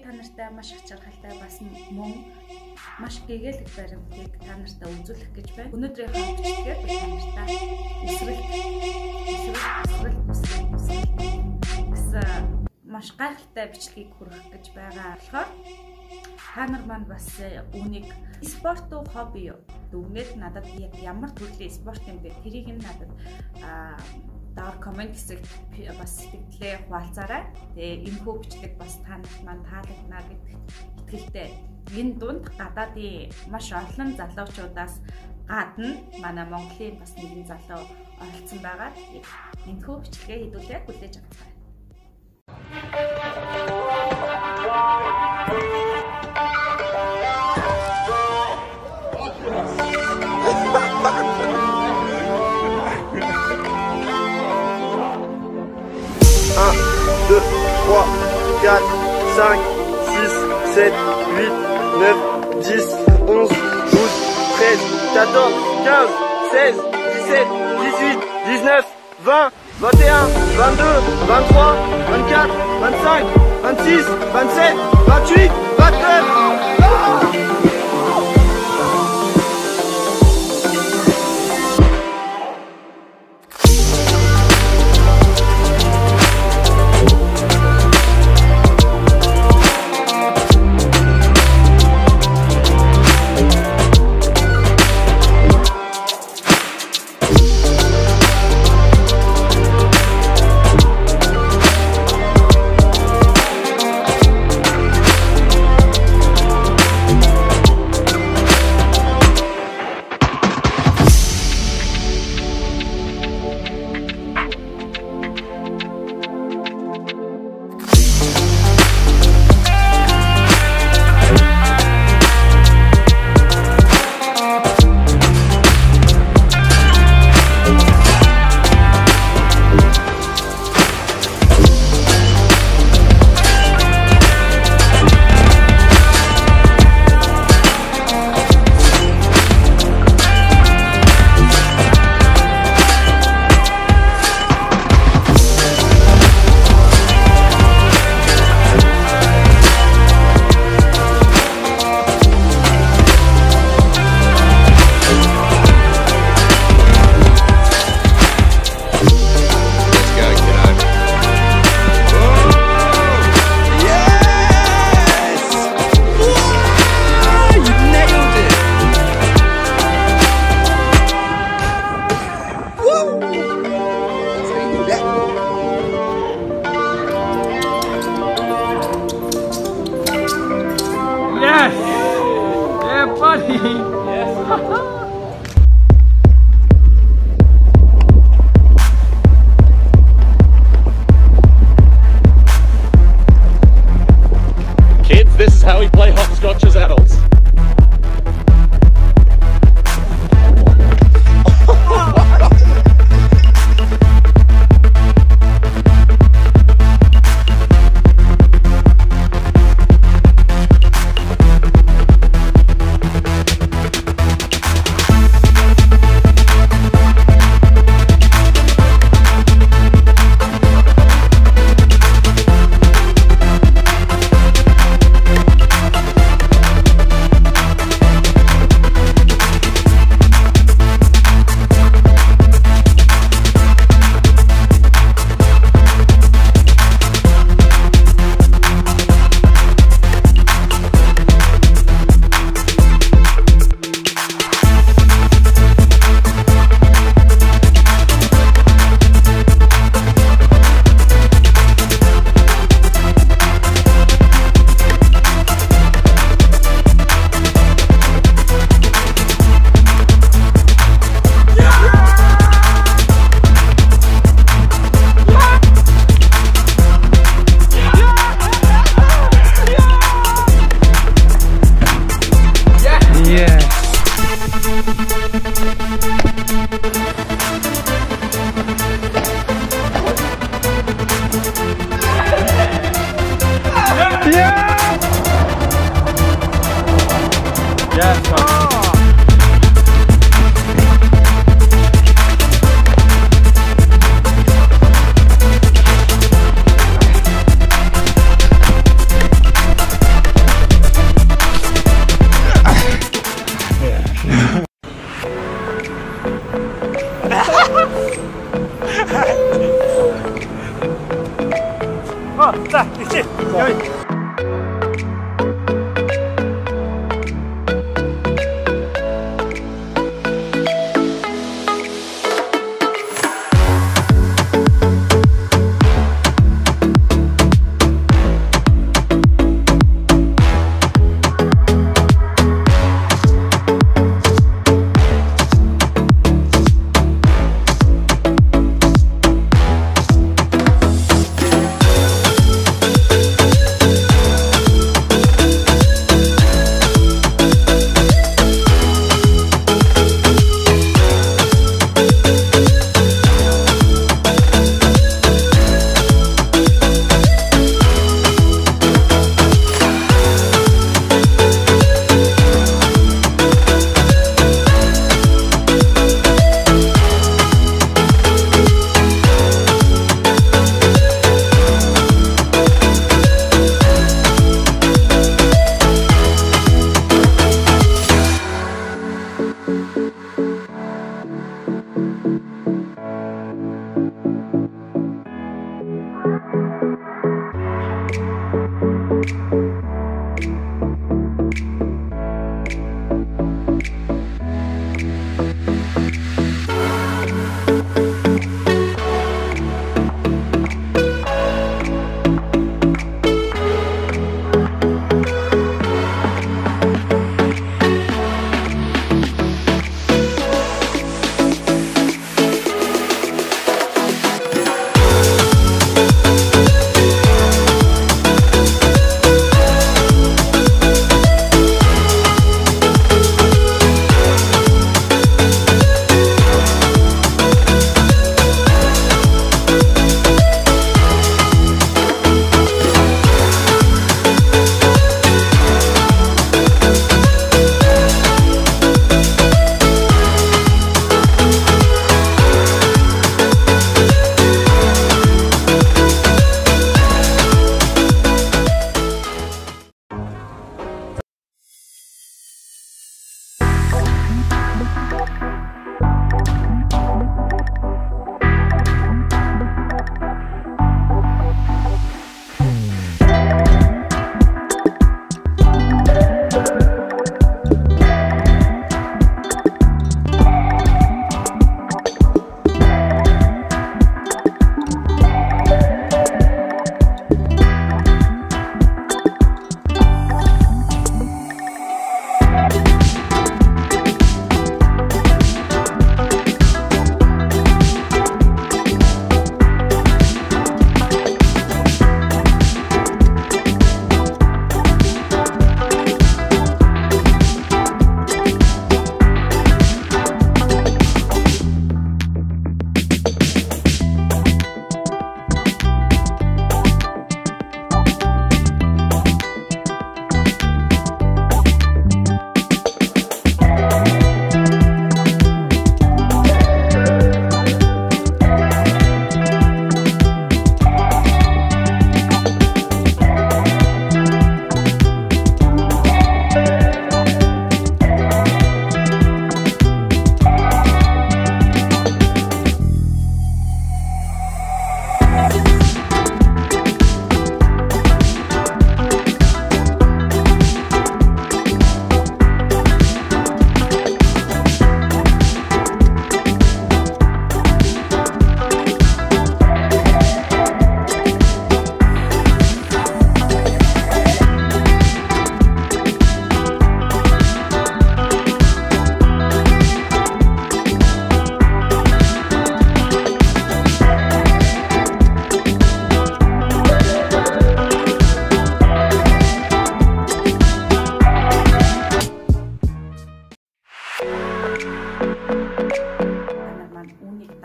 та нартай маш ачаалалтай бас мөн маш гэгээлэг баримтыг та нартай үзүүлэх гэж байна. Өнөөдрийн хавчдгээр би та нартай эсрэг гэсэн маш гайхалтай бичлэгийг хүргэх гэж байгаа болохоор та нар маань бас үүнийг спорт уу хобби юу дүгнээд надад яг ямар төрлийн спорт юм бэ тэрийг нь надад доор комент хэсэгт бас сэтгэлдээ хуваалцаарай. Тэгээ энэ хөө бичлэг бас та нарт маань таалагдана гэдэгт итгэлтэй. Энэ дунд гадаадын маш олон залуучуудаас гадна манай Монголын бас нэгэн залуу оролцсон байгаа. Энэ хөө бичлэгээ хэдүүлээ хүлээж авцгаая. Un, deux, trois, quatre, cinq, six, sept, huit, neuf, 10, 11, 12, 13, 14, 15, 16, 17, 18, 19, 20, 21, 22, 23, 24, 25, 26, 27, 28, 29, 30. Yes! Yeah, buddy! Yes! Kids, this is how we play hopscotch as adults. За, бичээ. Явъя.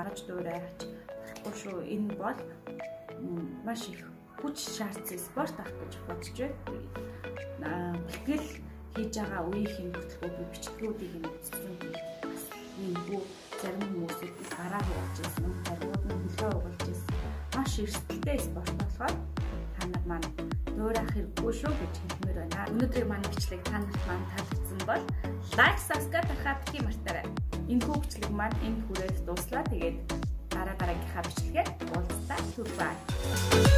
гаргаж дуурайж болохгүй шүү. Энэ бол маш их хүч шаардсан спорт ах гэж бодож байна. Бэлтгэл хийж байгаа үеийн хөтөлбөр бичлэгүүдийг нэвтрсэн иймгүй зарим хүмүүсийг гараа хугаж ирсэн, заримуд нь хөлөө угалж ирсэн. Маш эрсдэлтэй спорт болохоор та нар маань дуурайх хэрэггүй шүү гэж хэлмээр байна. Өнөөдрийн маань бичлэг та нарт маань таалагдсан бол лайк, subscribe хийх мартаарай. Энэ бичлэг маань энэ хүрээд дуслаа. Тэгээд дараа дараагийнхаа бичлэгээр уулзлаа. Түр бай.